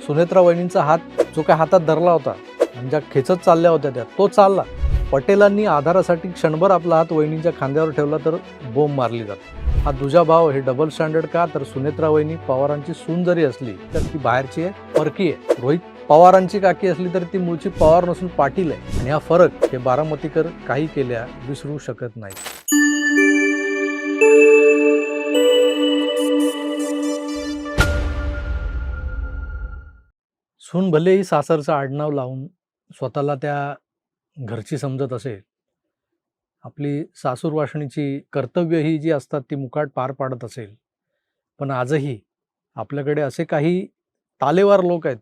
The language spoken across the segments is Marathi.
सुनेत्रा वहिनींचा हात जो काय हातात धरला होता, ज्या खेचत चालल्या होत्या त्या, तो चालला. पटेलांनी आधारासाठी क्षणभर आपला हात वहिनींच्या खांद्यावर ठेवला तर बोंब मारली जाते. हा दुजा भाव हे डबल स्टँडर्ड का? तर सुनेत्रा वहिनी पवारांची सून जरी असली तर ती बाहेरची आहे, परकी आहे. रोहित पवारांची काकी असली तरी ती मूळची पवार नसून पाटील आहे. आणि हा फरक हे बारामतीकर काही केल्या विसरू शकत नाही. सून भलेही सासरचं आडनाव लावून स्वतःला त्या घरची समजत असेल, आपली सासूरवासणीची कर्तव्य ही जी असतात ती मुकाट पार पाडत असेल, पण आजही आपल्याकडे असे काही तालेवार लोक आहेत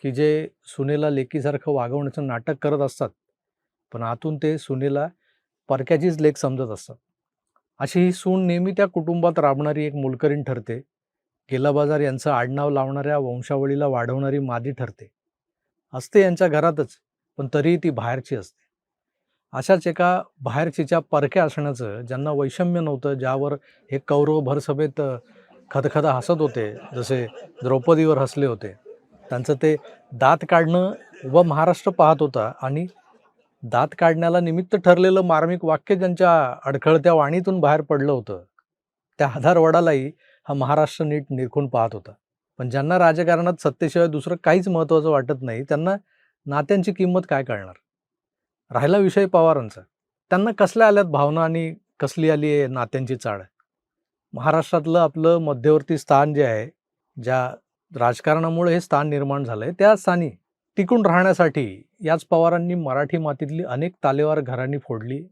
की जे सुनेला लेकीसारखं वागवण्याचं नाटक करत असतात, पण आतून ते सुनेला परक्याचीच लेक समजत असतात. अशी ही सून नेहमी त्या कुटुंबात राबणारी एक मोलकरीण ठरते. गेलाबाजार यांचं आडनाव लावणाऱ्या वंशावळीला वाढवणारी मादी ठरते. असते यांच्या घरातच, पण तरीही ती बाहेरची असते. अशाच एका बाहेरचीच्या परक्या असण्याचं, ज्यांना वैषम्य नव्हतं, ज्यावर हे कौरव भरसभेत खदखद हसत होते, जसे द्रौपदीवर हसले होते, त्यांचं ते दात काढणं व महाराष्ट्र पाहत होता. आणि दात काढण्याला निमित्त ठरलेलं मार्मिक वाक्य ज्यांच्या अडखळत्या वाणीतून बाहेर पडलं होतं, त्या आधारवडालाही हा महाराष्ट्र नीट निरखून पाहत होता. पण ज्यांना राजकारणात सत्तेशिवाय दुसरं काहीच महत्त्वाचं वाटत नाही, त्यांना नात्यांची किंमत काय कळणार? राहिला विषय पवारांचा, त्यांना कसल्या आल्यात भावना आणि कसली आली आहे नात्यांची चाळ? महाराष्ट्रातलं आपलं मध्यवर्ती स्थान जे आहे, ज्या राजकारणामुळे हे स्थान निर्माण झालंय, त्या स्थानी टिकून राहण्यासाठी याच पवारांनी मराठी मातीतली अनेक तालेवार घरांनी फोडली.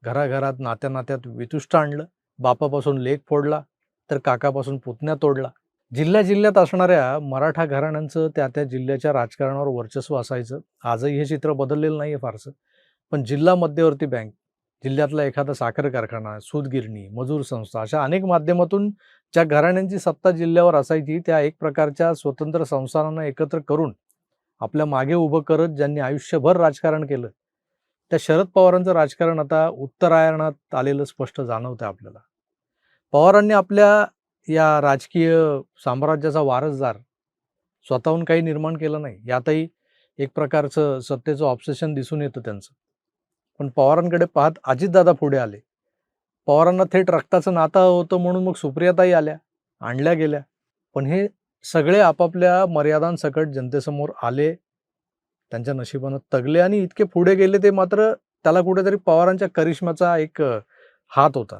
घराघरात नात्या नात्यात वितुष्ट आणलं. बापापासून लेक फोडला तर काकापासून पुतण्या तोडला. जिल्ह्या जिल्ह्यात असणाऱ्या मराठा घराण्यांचं त्या त्या जिल्ह्याच्या राजकारणावर वर्चस्व असायचं. आजही हे चित्र बदललेलं नाही आहे फारसं. पण जिल्हा मध्यवर्ती बँक, जिल्ह्यातला एखादा साखर कारखाना, सूतगिरणी, मजूर संस्था, अशा अनेक माध्यमातून ज्या घराण्यांची सत्ता जिल्ह्यावर असायची, त्या एक प्रकारच्या स्वतंत्र संस्थानांना एकत्र करून आपल्या मागे उभं करत ज्यांनी आयुष्यभर राजकारण केलं, त्या शरद पवारांचं राजकारण आता उत्तरायणात आलेलं स्पष्ट जाणवतं आपल्याला. पवारांनी आपल्या या राजकीय साम्राज्याचा वारसदार स्वतःहून काही निर्माण केलं नाही. यातही एक प्रकारचं सत्तेचं ऑब्सेशन दिसून येतं त्यांचं. पण पवारांकडे पाहत अजितदादा पुढे आले. पवारांना थेट रक्ताचं नातं होतं म्हणून मग सुप्रियाताई आल्या, आणल्या गेल्या. पण हे सगळे आपापल्या मर्यादांसकट जनतेसमोर आले, त्यांच्या नशिबानं तगले आणि इतके पुढे गेले. ते मात्र त्याला कुठेतरी पवारांच्या करिश्म्याचा एक हात होता,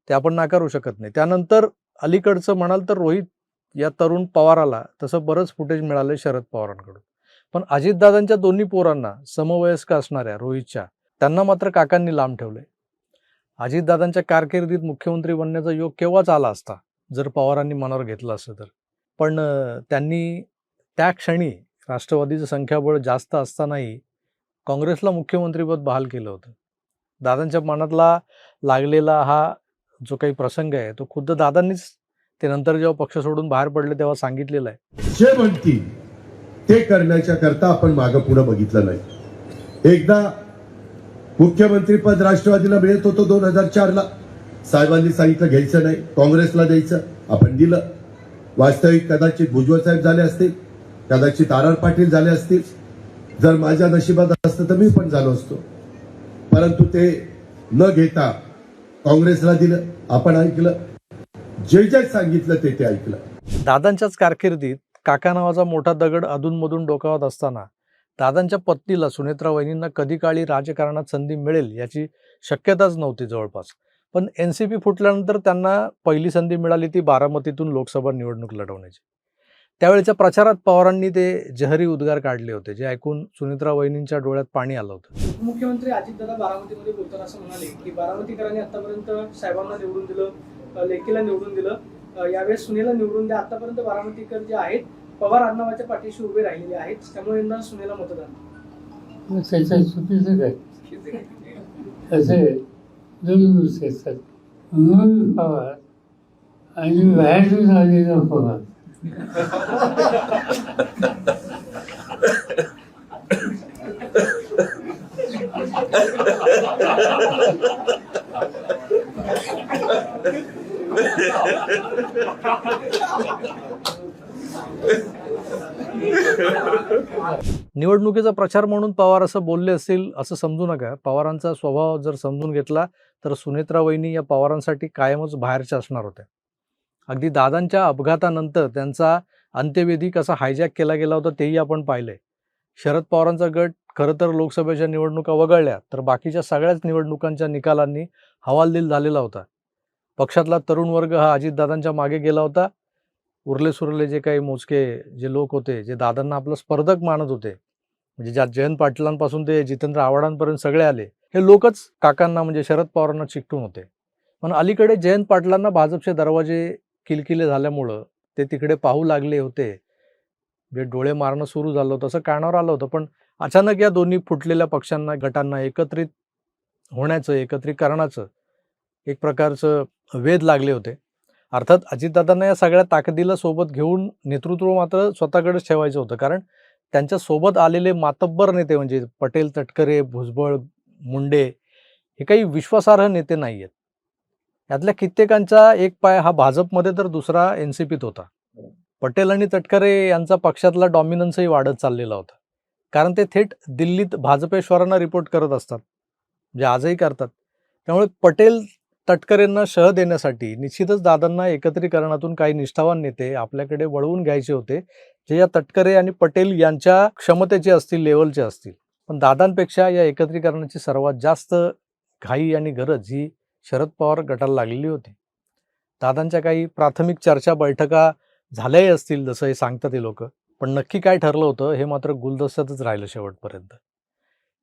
ते आपण नाकारू शकत नाही. त्यानंतर अलीकडचं म्हणाल तर रोहित या तरुण पवाराला तसं बरंच फुटेज मिळालं शरद पवारांकडून. पण अजितदादांच्या दोन्ही पोरांना, समवयस्क असणाऱ्या रोहितच्या, त्यांना मात्र काकांनी लांब ठेवलंय. अजितदादांच्या कारकिर्दीत मुख्यमंत्री बनण्याचा योग केव्हाच आला असता, जर पवारांनी मनावर घेतलं असतं तर. पण त्यांनी त्या क्षणी राष्ट्रवादीचं संख्याबळ जास्त असतानाही काँग्रेसला मुख्यमंत्रीपद बहाल केलं होतं. दादांच्या मनातला लागलेला हा जो काही प्रसंग आहे, तो खुद्द दादांनीच ते नंतर जेव्हा पक्ष सोडून बाहेर पडले तेव्हा सांगितलेलं आहे. जे म्हणतील ते करण्याच्या करता आपण मागं पुढे बघितलं नाही. एकदा मुख्यमंत्रीपद राष्ट्रवादीला मिळत होतं 2004ला. साहेबांनी सांगितलं घ्यायचं नाही, काँग्रेसला द्यायचं, आपण दिलं. वास्तविक कदाचित भुजबळ साहेब झाले असतील, कदाचित आर पाटील झाले असतील. जर माझ्या नशिबात असतं तर मी पण झालो असतो. परंतु ते न घेता काँग्रेसला दिलं, आपण ऐकलं. जे जे सांगितलं ते ऐकलं. दादांच्याच कारकिर्दीत काका नावाचा मोठा दगड अधूनमधून डोकावत असताना दादांच्या पत्नीला, सुनेत्रा वहिनींना, कधी काळी राजकारणात संधी मिळेल याची शक्यताच नव्हती जवळपास. पण NCP फुटल्यानंतर त्यांना पहिली संधी मिळाली ती बारामतीतून लोकसभा निवडणूक लढवण्याची. त्यावेळेच्या प्रचारात पवारांनी ते जहरी उद्गार काढले होते, जे ऐकून सुनेत्रा वहिनींच्या डोळ्यात पाणी आलं होतं. मुख्यमंत्री अजितदादा बारामतीमध्ये बोलताना असं म्हणाले की बारामतीकरांनी आतापर्यंत साहेबांना निवडून दिलं, लेकीला निवडून दिलं, यावेळेस सुनेला निवडून द्या. आतापर्यंत बारामतीकर जे आहेत पवार आडनावाच्या पाठीशी उभे राहिलेले आहेत, त्यामुळे यंदा सुनेला मतदान. त्याच्या चुकीचं काय असे दोन गोष्टी असतात. म्हणून पवार आणि बाहेरून आलेला पवार. निवडणुकीचा प्रचार म्हणून पवार असं बोलले असतील असं समजू नका. पवारांचा स्वभाव जर समजून घेतला तर सुनेत्रा वहिनी या पवारांसाठी कायमच बाहेरच्या असणार होत्या. अगदी दादांच्या अपघातानंतर त्यांचा अंत्यविधी कसा हायजॅक केला गेला होता तेही आपण पाहिलंय. शरद पवारांचा गट खरं तर लोकसभेच्या निवडणुका वगळल्या तर बाकीच्या सगळ्याच निवडणुकांच्या निकालांनी हवालदिल झालेला होता. पक्षातला तरुण वर्ग हा अजितदादांच्या मागे गेला होता. उरले सुरले जे काही मोजके जे लोक होते, जे दादांना आपलं स्पर्धक मानत होते, म्हणजे ज्या जयंत पाटलांपासून ते जितेंद्र आव्हाडांपर्यंत सगळे आले, हे लोकच काकांना म्हणजे शरद पवारांना चिकटून होते. पण अलीकडे जयंत पाटलांना भाजपचे दरवाजे किलकिले झाल्यामुळं ते तिकडे पाहू लागले होते. म्हणजे डोळे मारणं सुरू झालं होतं, असं कानावर आलं होतं. पण अचानक या दोन्ही फुटलेल्या पक्षांना, गटांना एकत्रित होण्याचं, एकत्रीकरणाचं एक प्रकारचं वेध लागले होते. अर्थात अजितदादांना या सगळ्या ताकदीला सोबत घेऊन नेतृत्व मात्र स्वतःकडेच ठेवायचं होतं. कारण त्यांच्या सोबत आलेले मातब्बर नेते म्हणजे पटेल, तटकरे, भुजबळ, मुंडे हे काही विश्वासार्ह नेते नाही आहेत. यातल्या कित्येकांचा एक पाय हा भाजपमध्ये तर दुसरा NCPत होता. पटेल आणि तटकरे यांचा पक्षातला डॉमिनन्सही वाढत चाललेला होता. कारण ते थेट दिल्लीत भाजपेश्वरांना रिपोर्ट करत असतात, म्हणजे आजही करतात. त्यामुळे पटेल तटकरेंना शह देण्यासाठी निश्चितच दादांना एकत्रीकरणातून काही निष्ठावान नेते आपल्याकडे वळवून घ्यायचे होते, जे या तटकरे आणि पटेल यांच्या क्षमतेचे असतील, लेवलचे असतील. पण दादांपेक्षा या एकत्रीकरणाची सर्वात जास्त घाई आणि गरज ही शरद पवार गटाला लागलेली होती. दादांच्या काही प्राथमिक चर्चा बैठका झाल्याही असतील, जसं हे सांगतात हे लोक, पण नक्की काय ठरलं होतं हे मात्र गुलदस्त्यातच राहिलं शेवटपर्यंत.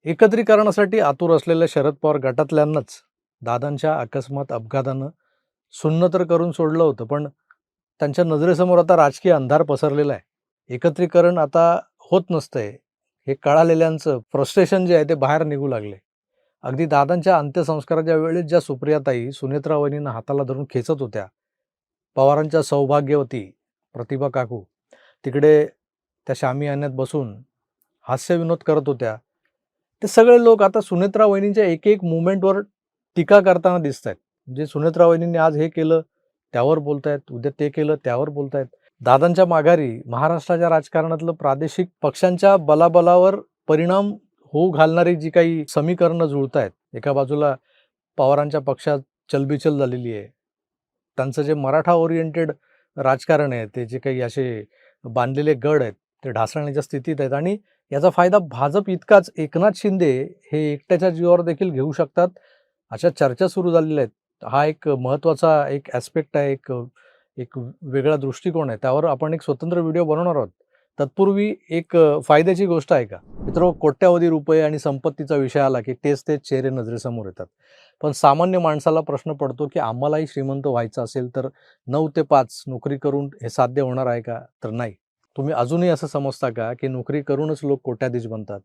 एकत्रीकरणासाठी आतुर असलेल्या शरद पवार गटातल्यांनाच दादांच्या अकस्मात अपघातानं सुन्न तर करून सोडलं होतं, पण त्यांच्या नजरेसमोर आता राजकीय अंधार पसरलेला आहे. एकत्रीकरण आता होत नसतंय हे कळालेल्यांचं फ्रस्ट्रेशन जे आहे ते बाहेर निघू लागले. अगदी दादांच्या अंत्यसंस्काराच्या वेळेस ज्या सुप्रियाताई सुनेत्रा वहिनींना हाताला धरून खेचत होत्या, पवारांच्या सौभाग्यवती प्रतिभा काकू तिकडे त्या शामियान्यात बसून हास्यविनोद करत होत्या, ते सगळे लोक आता सुनेत्रा वहिनींच्या एक एक मुवमेंटवर टीका करताना दिसत आहेत. म्हणजे सुनेत्रा वहिनींनी आज हे केलं त्यावर बोलतायत, उद्या ते केलं त्यावर बोलतायत. दादांच्या माघारी महाराष्ट्राच्या राजकारणातलं प्रादेशिक पक्षांच्या बलाबलावर परिणाम होऊ घालणारी जी काही समीकरणं जुळत आहेत, एका बाजूला पवारांच्या पक्षात चलबिचल झालेली आहे, त्यांचं जे मराठा ओरिएंटेड राजकारण आहे ते जे काही असे बांधलेले गड आहेत ते ढासळण्याच्या स्थितीत आहेत. आणि याचा फायदा भाजप इतकाच एकनाथ शिंदे हे एकट्याच्या जीवावर देखील घेऊ शकतात, अशा चर्चा सुरू झालेल्या आहेत. हा एक महत्त्वाचा एक ॲस्पेक्ट आहे, एक वेगळा दृष्टिकोन आहे. त्यावर आपण एक स्वतंत्र व्हिडिओ बनवणार आहोत. तत्पूर्वी एक फायद्याची गोष्ट आहे का मित्र, कोट्यावधी रुपये आणि संपत्तीचा विषय आला की तेच चेहरे नजरेसमोर येतात. पण सामान्य माणसाला प्रश्न पडतो की आम्हालाही श्रीमंत व्हायचं असेल तर 9 ते 5 नोकरी करून हे साध्य होणार आहे का? तर नाही. तुम्ही अजूनही असं समजता का की नोकरी करूनच लोक कोट्याधीश बनतात?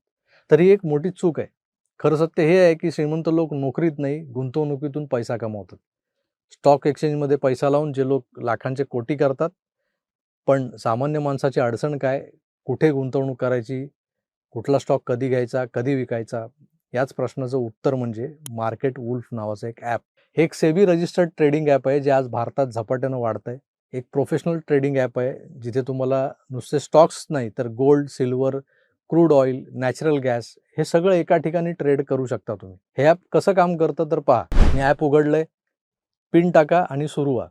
तर ही एक मोठी चूक आहे. खरं सत्य हे आहे की श्रीमंत लोक नोकरीत नाही, गुंतवणुकीतून पैसा कमावतात. स्टॉक एक्सचेंजमध्ये पैसा लावून जे लोक लाखांचे कोटी करतात. पण सामान्य माणसाची अडचण काय? कुठे गुंतवणूक करायची? कुठला स्टॉक कधी घ्यायचा, कधी विकायचा? याच प्रश्नाचं उत्तर म्हणजे मार्केट वुल्फ नावाचं एक ॲप. हे एक सेबी रजिस्टर्ड ट्रेडिंग ॲप आहे, जे आज भारतात झपाट्यानं वाढत आहे. एक प्रोफेशनल ट्रेडिंग ॲप आहे, जिथे तुम्हाला नुसते स्टॉक्स नाही तर gold, silver, crude oil, natural gas हे सगळं एका ठिकाणी ट्रेड करू शकता तुम्ही. हे ॲप कसं काम करतं तर पहा. मी ॲप उघडलंय, पिन टाका आणि सुरू व्हा.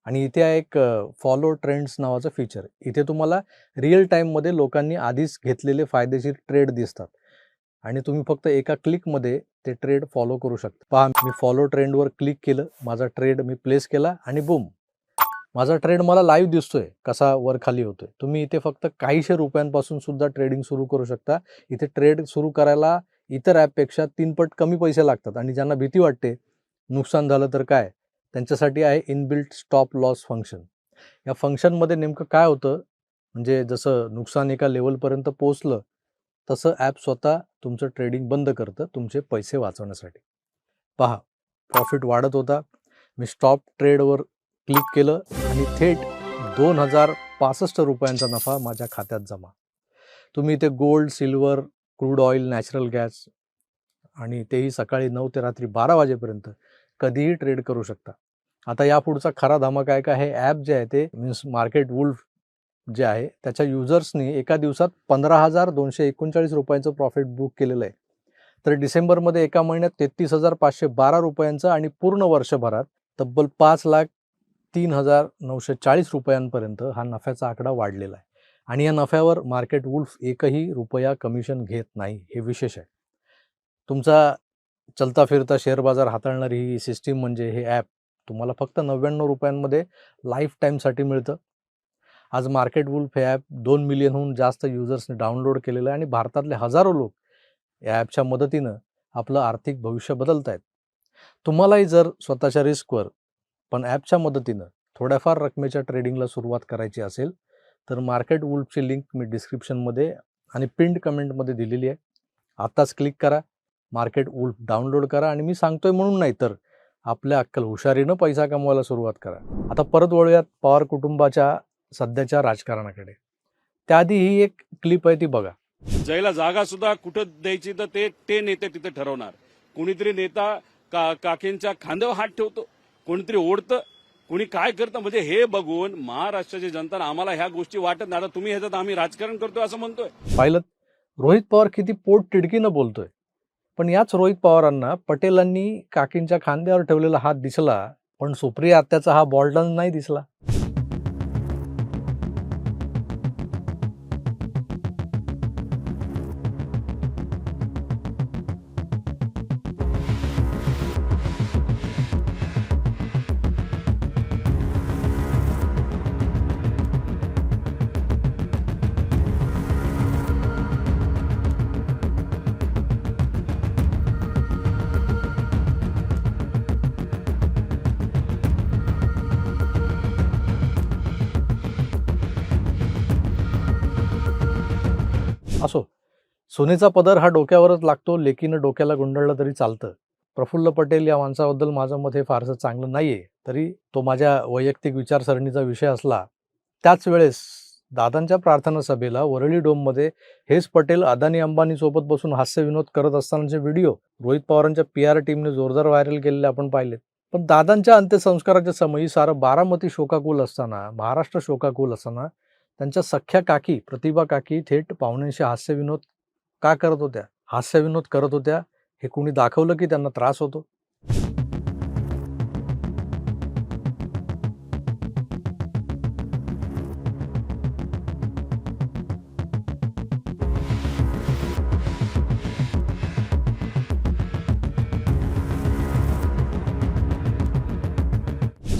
आणि इथे आहे एक फॉलो ट्रेंड्स नावाचं फीचर. इथे तुम्हाला रिअल टाईममध्ये लोकांनी आधीच घेतलेले फायदेशीर ट्रेड दिसतात आणि तुम्ही फक्त एका क्लिकमध्ये ते ट्रेड फॉलो करू शकता. पहा, मी फॉलो ट्रेंडवर क्लिक केलं, माझा ट्रेड मी प्लेस केला आणि बूम, माझा ट्रेड मला लाईव्ह दिसतोय कसा वर खाली होतोय. तुम्ही इथे फक्त काहीशे रुपयांपासून सुद्धा ट्रेडिंग सुरू करू शकता. इथे ट्रेड सुरू करायला इतर ॲपपेक्षा 3 पट कमी पैसे लागतात. आणि ज्यांना भीती वाटते नुकसान झालं तर काय, त्यांच्यासाठी आहे इनबिल्ट स्टॉप लॉस फंक्शन. या फंक्शनमध्ये नेमकं काय होतं, म्हणजे जसं नुकसान एका लेवलपर्यंत पोहोचलं तसं ॲप स्वतः तुमचं ट्रेडिंग बंद करतं तुमचे पैसे वाचवण्यासाठी. पहा, प्रॉफिट वाढत होता. मी स्टॉप ट्रेडवर क्लिक केलं आणि थेट 2065 रुपयांचा नफा माझ्या खात्यात जमा. तुम्ही इथे gold, silver, crude oil, natural gas आणि तेही सकाळी 9 ते रात्री 12 वाजेपर्यंत कधीही ट्रेड करू शकता. आता यापुढचा खरा धमाका आहे का, हे ॲप जे आहे ते मीन्स मार्केट वुल्फ जे आहे त्याच्या युजर्सनी एका दिवसात 15,239 रुपयांचं प्रॉफिट बुक केलेलं आहे. तर डिसेंबरमध्ये एका महिन्यात 33,512 रुपयांचं आणि पूर्ण वर्षभरात तब्बल 5,03,940 रुपयांपर्यंत हा नफ्याचा आकडा वाढलेला आहे. आणि या नफ्यावर मार्केट वुल्फ एकही रुपया कमिशन घेत नाही, हे विशेष आहे. तुमचा चलता फिरता शेअर बाजार हाताळणारी ही सिस्टीम म्हणजे हे ॲप तुम्हाला फक्त 99 रुपयांमध्ये लाईफ टाईमसाठी मिळतं. आज मार्केट वुल्फ हे ॲप 2 मिलियनहून जास्त युजर्सने डाउनलोड केलेलं आहे आणि भारतातले हजारो लोक या ॲपच्या मदतीनं आपलं आर्थिक भविष्य बदलत आहेत. तुम्हालाही जर स्वतःच्या रिस्कवर पण ॲपच्या मदतीनं थोड्याफार रकमेच्या ट्रेडिंगला सुरुवात करायची असेल तर मार्केट वुल्फची लिंक मी डिस्क्रिप्शनमध्ये आणि पिंड कमेंटमध्ये दिलेली आहे. आत्ताच क्लिक करा, मार्केट वुल्फ डाउनलोड करा आणि मी सांगतोय म्हणून नाही तर आपल्या अक्कल हुशारीनं पैसा कमवायला सुरुवात करा. आता परत वळूयात पवार कुटुंबाच्या सध्याच्या राजकारणाकडे. त्याआधी ही एक क्लिप आहे ती बघा. ज्याला जागा सुद्धा कुठं द्यायची तर ते नेते तिथे ठरवणार. कोणीतरी नेता काकींच्या खांद्यावर हात ठेवतो, कोणीतरी ओढतं, कोणी काय करतं. म्हणजे हे बघून महाराष्ट्राची जनता आम्हाला ह्या गोष्टी वाटत नाही. आता तुम्ही ह्याच्यात आम्ही राजकारण करतोय असं म्हणतोय. पाहिलं रोहित पवार किती पोट तिडकीनं बोलतोय. पण याच रोहित पवारांना पटेलांनी काकींच्या खांद्यावर ठेवलेला हात दिसला, पण सुप्रिया आत्याचा हा बॉल्डन नाही दिसला. असो, सोनेचा पदर हा डोक्यावरच लागतो, लेकीनं डोक्याला गुंडळलं तरी चालतं. प्रफुल्ल पटेल या माणसाबद्दल माझं मत हे फारसं चांगलं नाहीये, तरी तो माझ्या वैयक्तिक विचारसरणीचा विषय असला. त्याच वेळेस दादांच्या प्रार्थना सभेला वरळी डोममध्ये हेच पटेल अदानी अंबानी सोबत बसून हास्यविनोद करत असतानाचे व्हिडिओ रोहित पवारांच्या PR टीमने जोरदार व्हायरल केलेले आपण पाहिलेत. पण दादांच्या अंत्यसंस्काराच्या समयी सारं बारामती शोकाकुल असताना, महाराष्ट्र शोकाकुल असताना त्यांच्या सख्या काकी प्रतिभा काकी थेट पाहुण्यांशी हास्यविनोद का करत होत्या? हास्यविनोद करत होत्या हे कोणी दाखवलं की त्यांना त्रास होतो?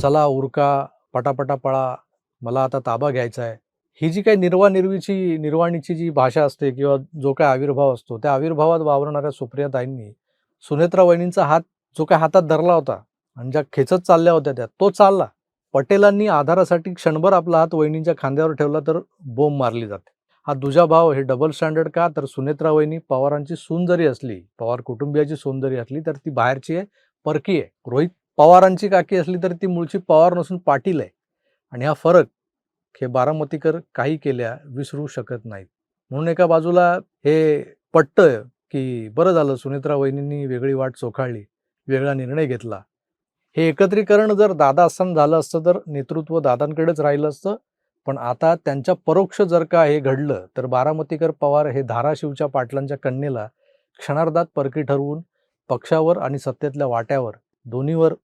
चला उरका, पटापटा पळा, मला आता ताबा घ्यायचा आहे. ही जी काही निर्वाणीची जी भाषा असते किंवा जो काही आविर्भाव असतो, त्या आविर्भावात वावरणाऱ्या सुप्रियाताईंनी सुनेत्रा वहिनींचा हात जो काही हातात धरला होता आणि ज्या खेचत चालल्या होत्या त्या तो चालला. पटेलांनी आधारासाठी क्षणभर आपला हात वहिनींच्या खांद्यावर ठेवला तर बोंब मारली जाते. हा दुजाभाव, हे डबल स्टँडर्ड का? तर सुनेत्रा वहिनी पवारांची सून जरी असली, पवार कुटुंबियाची सून जरी असली तर ती बाहेरची आहे, परकी आहे. रोहित पवारांची काकी असली तर ती मूळची पवार नसून पाटील आहे. आणि हा फरक हे बारामतीकर काही केल्या विसरू शकत नाहीत. म्हणून एका बाजूला हे पटतं की बरं झालं सुनेत्रा वहिनींनी वेगळी वाट चोखाळली, वेगळा निर्णय घेतला. हे एकत्रीकरण जर दादा असताना झालं असतं तर नेतृत्व दादांकडेच राहिलं असतं. पण आता त्यांच्या परोक्ष जर का हे घडलं तर बारामतीकर पवार हे धाराशिवच्या पाटलांच्या कन्येला क्षणार्धात परकी ठरवून पक्षावर आणि सत्तेतल्या वाट्यावर दोन्हीवर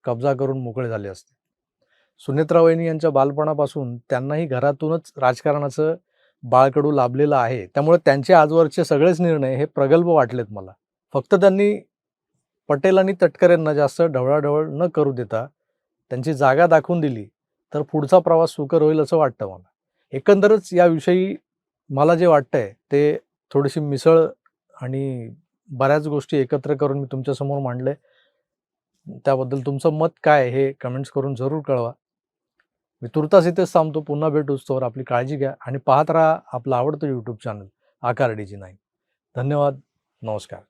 कब्जा करून मोकळे झाले असते. सुनेत्रा वहिनी यांच्या बालपणापासून त्यांनाही घरातूनच राजकारणाचं बाळकडू लाभलेलं आहे. त्यामुळे त्यांचे आजवरचे सगळेच निर्णय हे प्रगल्भ वाटलेत मला. फक्त त्यांनी पटेल आणि तटकरेंना जास्त ढवळाढवळ न करू देता त्यांची जागा दाखवून दिली तर पुढचा प्रवास सुकर होईल असं वाटतं मला. एकंदरच याविषयी मला जे वाटतंय ते थोडीशी मिसळ आणि बऱ्याच गोष्टी एकत्र करून मी तुमच्यासमोर मांडले. त्याबद्दल तुमचं मत काय हे कमेंट्स करून जरूर कळवा. मी तुर्तास इथेच थांबतो. पुन्हा भेटूच. तोवर आपली काळजी घ्या आणि पाहत राहा आपलं आवडतं YouTube चॅनल आकार DG9. धन्यवाद. नमस्कार.